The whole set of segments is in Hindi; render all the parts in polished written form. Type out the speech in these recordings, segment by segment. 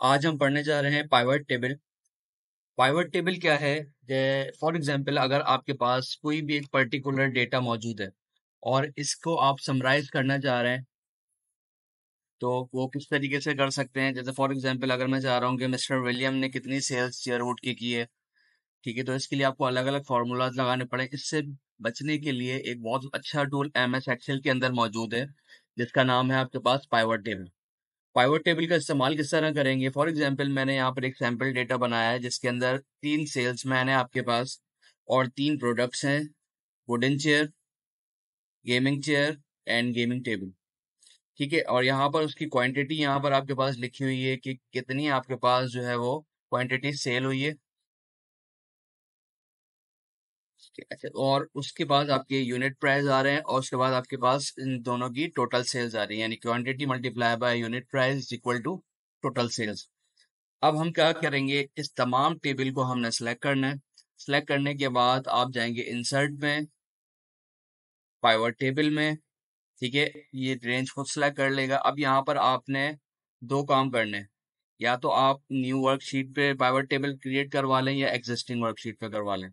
आज हम पढ़ने जा रहे हैं पाइवट टेबल। पाइवट टेबल क्या है? फॉर एग्जांपल, अगर आपके पास कोई भी एक पर्टिकुलर डेटा मौजूद है और इसको आप समराइज करना चाह रहे हैं, तो वो किस तरीके से कर सकते हैं? जैसे फॉर एग्जांपल, अगर मैं चाह रहा हूँ कि मिस्टर विलियम ने कितनी सेल्स शेयरवुड की है, ठीक है, तो इसके लिए आपको अलग अलग फार्मूलाज लगाने पड़े। इससे बचने के लिए एक बहुत अच्छा टूल एमएस एक्सेल के अंदर मौजूद है, जिसका नाम है आपके पास पाइवट टेबल। पाइवट टेबल का इस्तेमाल किस तरह करेंगे? फॉर एग्जांपल, मैंने यहाँ पर एक सैंपल डेटा बनाया है जिसके अंदर 3 सेल्समैन है आपके पास और 3 प्रोडक्ट्स हैं, wooden chair, gaming chair and gaming table. ठीक है, और यहाँ पर उसकी क्वांटिटी यहाँ पर आपके पास लिखी हुई है कि कितनी आपके पास जो है वो क्वांटिटी सेल हुई है। ठीक है, और उसके बाद आपके यूनिट प्राइस आ रहे हैं और उसके बाद आपके पास इन दोनों की टोटल सेल्स आ रही है, यानी quantity multiply by unit price equal to total sales. अब हम क्या करेंगे, इस तमाम टेबल को हमने सेलेक्ट करना है। सेलेक्ट करने के बाद आप जाएंगे इंसर्ट में, पाइवट टेबल में। ठीक है, ये रेंज खुद सेलेक्ट कर लेगा। अब यहाँ पर आपने दो काम करने हैं, या तो आप न्यू वर्कशीट पे पाइवट टेबल क्रिएट करवा लें या एग्जिस्टिंग वर्कशीट पे करवा लें।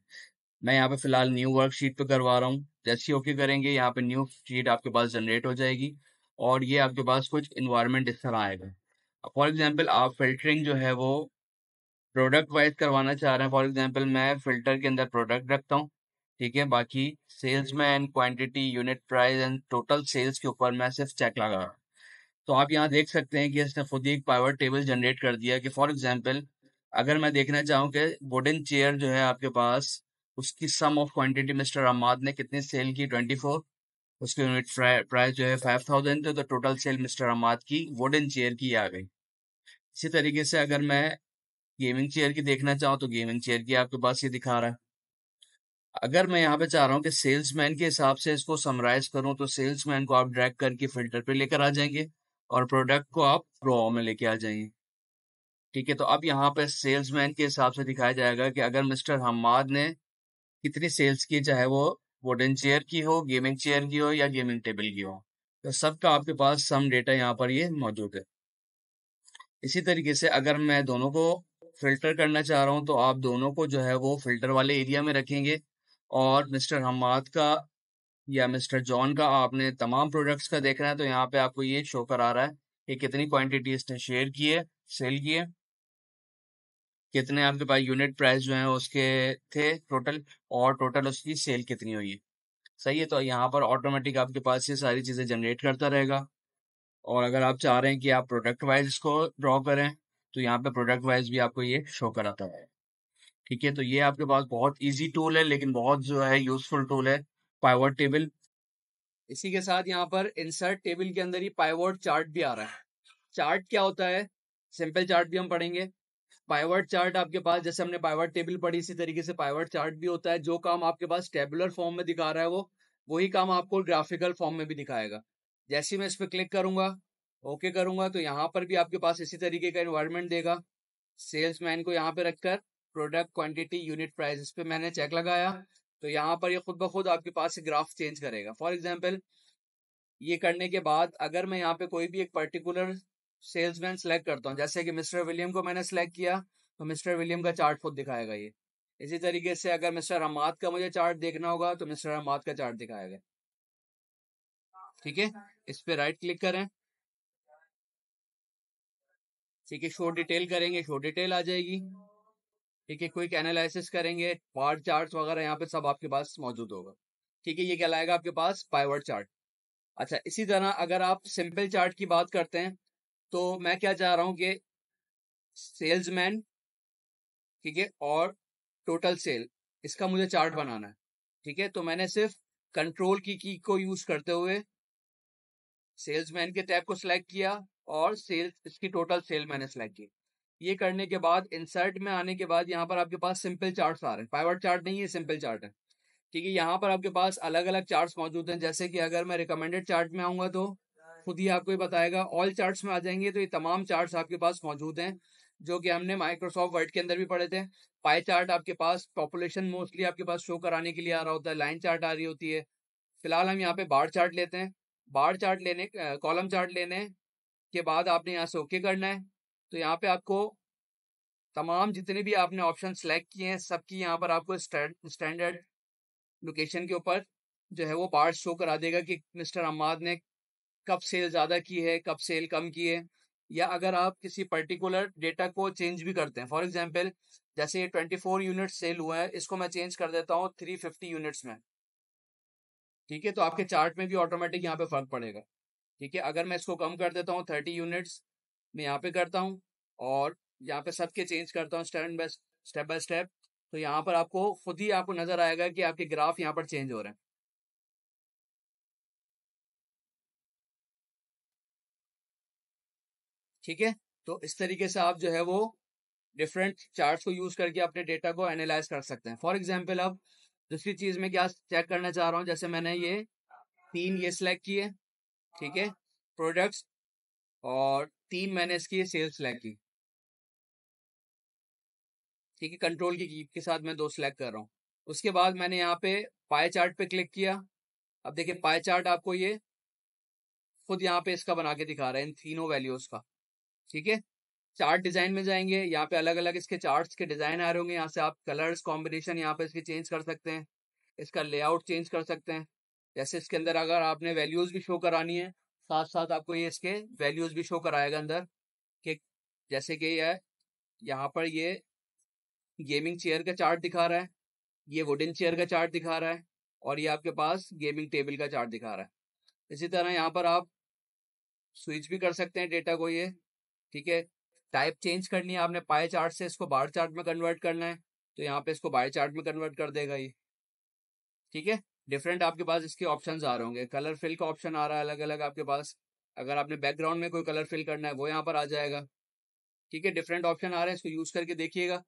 मैं यहाँ पे फिलहाल न्यू वर्कशीट पे करवा रहा हूँ। जैसे ही ओके करेंगे, यहाँ पे न्यू शीट आपके पास जनरेट हो जाएगी और ये आपके पास कुछ इन्वायरमेंट इस तरह आएगा। फॉर एग्जाम्पल, आप फिल्टरिंग जो है वो प्रोडक्ट वाइज करवाना चाह रहे हैं। फॉर एग्जांपल, मैं फिल्टर के अंदर प्रोडक्ट रखता हूँ, ठीक है, बाकी सेल्स में and quantity, unit price and total sales के ऊपर मैं सिर्फ चेक लगा रहा हूँ। तो आप यहाँ देख सकते हैं कि इसने खुद ही एक पाइवट टेबल जनरेट कर दिया कि फॉर एग्जांपल, अगर मैं देखना चाहूँ कि वुडन चेयर जो है आपके पास, उसकी सम ऑफ क्वांटिटी मिस्टर अहमद ने कितनी सेल की, 24, उसकी यूनिट प्राइस जो है 5000 थे, तो टोटल सेल मिस्टर अहमद की वुडन चेयर की आ गई। इसी तरीके से अगर मैं गेमिंग चेयर की देखना चाहूँ तो गेमिंग चेयर की आपके पास ये दिखा रहा है। अगर मैं यहाँ पे चाह रहा हूँ कि सेल्समैन के हिसाब से इसको समराइज करूँ, तो सेल्समैन को आप ड्रैग करके फिल्टर पे लेकर आ जाएंगे और प्रोडक्ट को आप रो में लेके आ जाएंगे। ठीक है, तो अब यहाँ पे सेल्समैन के हिसाब से दिखाया जाएगा कि अगर मिस्टर हम्माद ने कितनी सेल्स की, चाहे वो वुडन चेयर की हो, गेमिंग चेयर की हो या गेमिंग टेबल की हो, तो सबका आपके पास सम डेटा यहाँ पर ये मौजूद है। इसी तरीके से अगर मैं दोनों को फिल्टर करना चाह रहा हूँ, तो आप दोनों को जो है वो फिल्टर वाले एरिया में रखेंगे और मिस्टर हम्माद का या मिस्टर जॉन का आपने तमाम प्रोडक्ट्स का देखना है, तो यहाँ पे आपको ये शो करा रहा है कि कितनी क्वांटिटी इसने शेयर की है, सेल की है, कितने आपके पास यूनिट प्राइस जो है उसके थे टोटल, और टोटल उसकी सेल कितनी हुई है। सही है, तो यहाँ पर ऑटोमेटिक आपके पास ये सारी चीज़ें जनरेट करता रहेगा। और अगर आप चाह रहे हैं कि आप प्रोडक्ट वाइज इसको ड्रॉ करें, तो यहाँ पे प्रोडक्ट वाइज भी आपको ये शो कराता है। ठीक है, तो ये आपके पास बहुत इजी टूल है, लेकिन बहुत जो है यूजफुल टूल है, पाइवट टेबल। इसी के साथ यहाँ पर इंसर्ट टेबल के अंदर ही पाइवट चार्ट भी आ रहा है। चार्ट क्या होता है? सिंपल चार्ट भी हम पढ़ेंगे। पाइवट चार्ट आपके पास, जैसे हमने पाइवट टेबल पढ़ी, इसी तरीके से पाइवट चार्ट भी होता है। जो काम आपके पास टेबुलर फॉर्म में दिखा रहा है, वो वही काम आपको ग्राफिकल फॉर्म में भी दिखाएगा। जैसे ही मैं इस पर क्लिक करूंगा, ओके करूंगा, तो यहाँ पर भी आपके पास इसी तरीके का एनवायरनमेंट देगा। सेल्समैन को यहाँ पे रखकर प्रोडक्ट क्वांटिटी यूनिट प्राइस, इस पे मैंने चेक लगाया, तो यहाँ पर ये खुद ब खुद आपके पास ग्राफ चेंज करेगा। फॉर एग्जाम्पल, ये करने के बाद अगर मैं यहाँ पे कोई भी एक पर्टिकुलर सेल्समैन सेलेक्ट करता हूँ, जैसे कि मिस्टर विलियम को मैंने सेलेक्ट किया, तो मिस्टर विलियम का चार्ट खुद दिखाएगा ये। इसी तरीके से अगर मिस्टर हमाद का मुझे चार्ट देखना होगा, तो मिस्टर हमाद का चार्ट दिखाएगा। ठीक है, इस पे राइट क्लिक करें, ठीक है, शो डिटेल करेंगे, शो डिटेल आ जाएगी। ठीक है, क्विक एनालिसिस करेंगे, बार चार्ट्स वगैरह यहाँ पे सब आपके पास मौजूद होगा। ठीक है, ये क्या लाएगा आपके पास? Pivot chart. अच्छा, इसी तरह अगर आप सिंपल चार्ट की बात करते हैं, तो मैं क्या चाह रहा हूँ कि सेल्समैन, ठीक है, और टोटल सेल, इसका मुझे चार्ट बनाना है। ठीक है, तो मैंने सिर्फ कंट्रोल की को यूज करते हुए सेल्समैन के टैब को सिलेक्ट किया और सेल्स, इसकी टोटल सेल मैंने सिलेक्ट की। ये करने के बाद इंसर्ट में आने के बाद यहाँ पर आपके पास सिंपल चार्ट्स आ रहे हैं। पाइवट चार्ट नहीं है, सिंपल चार्ट है। ठीक है, यहाँ पर आपके पास अलग अलग चार्ट्स मौजूद हैं। जैसे कि अगर मैं रिकमेंडेड चार्ट में आऊंगा, तो खुद ही आपको ये बताएगा। ऑल चार्ट्स में आ जाएंगे तो ये तमाम चार्ट्स आपके पास मौजूद हैं, जो कि हमने माइक्रोसॉफ्ट वर्ड के अंदर भी पढ़े थे। पाई चार्ट आपके पास पॉपुलेशन मोस्टली आपके पास शो कराने के लिए आ रहा होता है। लाइन चार्ट आ रही होती है। फिलहाल हम यहाँ पे बार चार्ट लेते हैं। बार चार्ट लेने, कॉलम चार्ट लेने के बाद आपने यहाँ से ओके करना है। तो यहाँ पे आपको तमाम जितने भी आपने ऑप्शन सेलेक्ट किए हैं सबकी यहाँ पर आपको स्टैंडर्ड लोकेशन के ऊपर जो है वो बार शो करा देगा कि मिस्टर अम्माद ने कब सेल ज़्यादा की है, कब सेल कम की है। या अगर आप किसी पर्टिकुलर डेटा को चेंज भी करते हैं, फॉर एग्जांपल जैसे ये 24 यूनिट सेल हुआ है, इसको मैं चेंज कर देता हूँ 350 यूनिट्स में, ठीक है, तो आपके चार्ट में भी ऑटोमेटिक यहाँ पे फर्क पड़ेगा। ठीक है, अगर मैं इसको कम कर देता हूँ 30 यूनिट्स में यहाँ पे करता हूँ और यहाँ पे सबके चेंज करता हूँ स्टेप बाय स्टेप, तो यहाँ पर आपको खुद ही आपको नजर आएगा कि आपके ग्राफ यहाँ पर चेंज हो रहे हैं। ठीक है, तो इस तरीके से आप जो है वो डिफरेंट चार्ट्स को यूज करके अपने डेटा को एनालाइज कर सकते हैं। फॉर एग्जांपल अब दूसरी चीज में क्या चेक करना चाह रहा हूँ, जैसे मैंने ये 3 ये सिलेक्ट किए, ठीक है, प्रोडक्ट्स, और 3 मैंने इसकी सेल्स सिलेक्ट की, ठीक है, कंट्रोल की के साथ मैं 2 सिलेक्ट कर रहा हूँ। उसके बाद मैंने यहाँ पे पाई चार्ट पे क्लिक किया। अब देखिए पाई चार्ट आपको ये खुद यहाँ पे इसका बना के दिखा रहा है इन तीनों वैल्यूज का। ठीक है, चार्ट डिजाइन में जाएंगे, यहाँ पे अलग अलग इसके चार्ट्स के डिजाइन आ रहे होंगे, यहाँ से आप कलर्स कॉम्बिनेशन यहाँ पे इसके चेंज कर सकते हैं, इसका लेआउट चेंज कर सकते हैं। जैसे इसके अंदर अगर आपने वैल्यूज भी शो करानी है, साथ साथ आपको ये इसके वैल्यूज भी शो कराएगा अंदर कि जैसे कि ये है, यहाँ पर ये गेमिंग चेयर का चार्ट दिखा रहा है, ये वुडन चेयर का चार्ट दिखा रहा है, और ये आपके पास गेमिंग टेबल का चार्ट दिखा रहा है। इसी तरह यहाँ पर आप स्विच भी कर सकते हैं डेटा को ये, ठीक है, टाइप चेंज करनी है आपने, पाई चार्ट से इसको बार चार्ट में कन्वर्ट करना है, तो यहाँ पे इसको बार चार्ट में कन्वर्ट कर देगा ये। ठीक है, डिफरेंट आपके पास इसके ऑप्शंस आ रहे होंगे, कलर फिल का ऑप्शन आ रहा है अलग अलग आपके पास, अगर आपने बैकग्राउंड में कोई कलर फिल करना है वो यहाँ पर आ जाएगा। ठीक है, डिफरेंट ऑप्शन आ रहे हैं, इसको यूज करके देखिएगा।